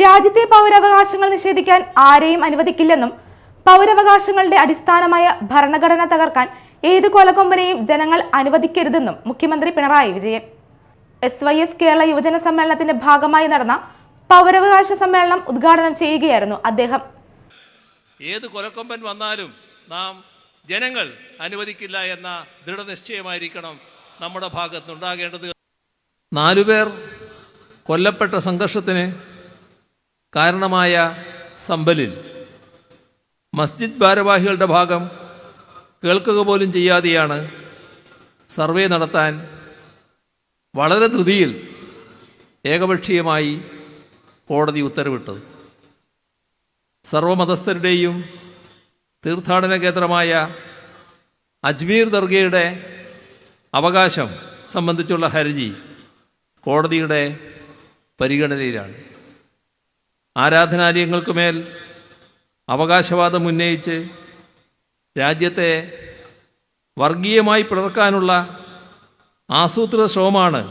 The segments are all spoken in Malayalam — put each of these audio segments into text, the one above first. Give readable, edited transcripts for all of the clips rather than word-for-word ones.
രാജ്യത്തെ പൗരാവകാശങ്ങൾ നിഷേധിക്കാൻ ആരെയും അനുവദിക്കില്ലെന്നും പൗരാവകാശങ്ങളുടെ അടിസ്ഥാനമായ ഭരണഘടന തകർക്കാൻ ഏതു കൊലകൊമ്പനെയും ജനങ്ങൾ അനുവദിക്കരുതെന്നും മുഖ്യമന്ത്രി പിണറായി വിജയൻ. SYS കേരള യുവജന സമ്മേളനത്തിന്റെ ഭാഗമായി നടന്ന പൗരാവകാശ സമ്മേളനം ഉദ്ഘാടനം ചെയ്യുകയായിരുന്നു അദ്ദേഹം. ഏത് കൊലക്കൊമ്പൻ വന്നാലും നാം ജനങ്ങൾ അനുവദിക്കില്ല എന്ന ദൃഢനിശ്ചയമായിരിക്കണം നമ്മുടെ ഭാഗത്തുണ്ടാകേണ്ടത്. 4 പേർ കൊല്ലപ്പെട്ട സംഘർഷത്തിന് കാരണമായ സമ്പലിൽ മസ്ജിദ് ഭാരവാഹികളുടെ ഭാഗം കേൾക്കുക പോലും ചെയ്യാതെയാണ് സർവേ നടത്താൻ വളരെ ധൃതിയിൽ ഏകപക്ഷീയമായി കോടതി ഉത്തരവിട്ടത്. സർവമതസ്ഥരുടെയും തീർത്ഥാടന കേന്ദ്രമായ അജ്മീർ ദർഗയുടെ അവകാശം സംബന്ധിച്ചുള്ള ഹർജി കോടതിയുടെ പരിഗണനയിലാണ്. ആരാധനാലയങ്ങൾക്കുമേൽ അവകാശവാദം ഉന്നയിച്ച് രാജ്യത്തെ വർഗീയമായി പിളർക്കാനുള്ള ആസൂത്രിത ശ്രമമാണ്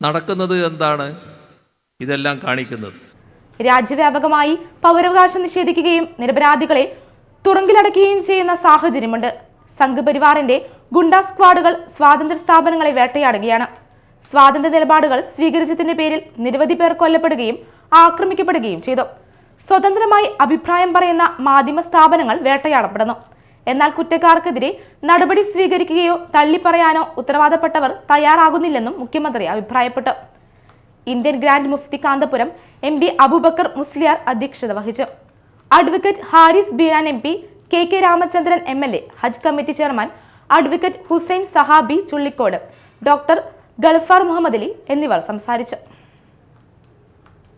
നടക്കുന്നത് എന്നാണ് ഇതെല്ലാം കാണിക്കുന്നത്. രാജ്യവ്യാപകമായി പൗരാവകാശം നിഷേധിക്കുകയും നിരപരാധികളെ തുറങ്കിലടക്കുകയും ചെയ്യുന്ന സാഹചര്യമുണ്ട്. സംഘപരിവാറിന്റെ ഗുണ്ടാ സ്ക്വാഡുകൾ സ്വാതന്ത്ര്യ സ്ഥാപനങ്ങളെ വേട്ടയാടുകയാണ്. സ്വാതന്ത്ര്യ നിലപാടുകൾ സ്വീകരിച്ചതിന്റെ പേരിൽ നിരവധി പേർ കൊല്ലപ്പെടുകയും ആക്രമിക്കപ്പെടുകയും ചെയ്തു. സ്വതന്ത്രമായി അഭിപ്രായം പറയുന്ന മാധ്യമ സ്ഥാപനങ്ങൾ വേട്ടയാടപ്പെടുന്നു. എന്നാൽ കുറ്റക്കാർക്കെതിരെ നടപടി സ്വീകരിക്കുകയോ തള്ളിപ്പറയാനോ ഉത്തരവാദപ്പെട്ടവർ തയ്യാറാകുന്നില്ലെന്നും മുഖ്യമന്ത്രി അഭിപ്രായപ്പെട്ടു. ഇന്ത്യൻ ഗ്രാൻഡ് മുഫ്തി കാന്തപുരം MP അബൂബക്കർ മുസ്ലിയാർ അധ്യക്ഷത വഹിച്ചു. Advocate Haris Beeran MP, KK Ramachandran MLA, ഹജ്ജ് committee chairman advocate Hussain Sahabi Chullikode, doctor Galfar Muhammad Ali എന്നിവർ സംസാരിച്ചു.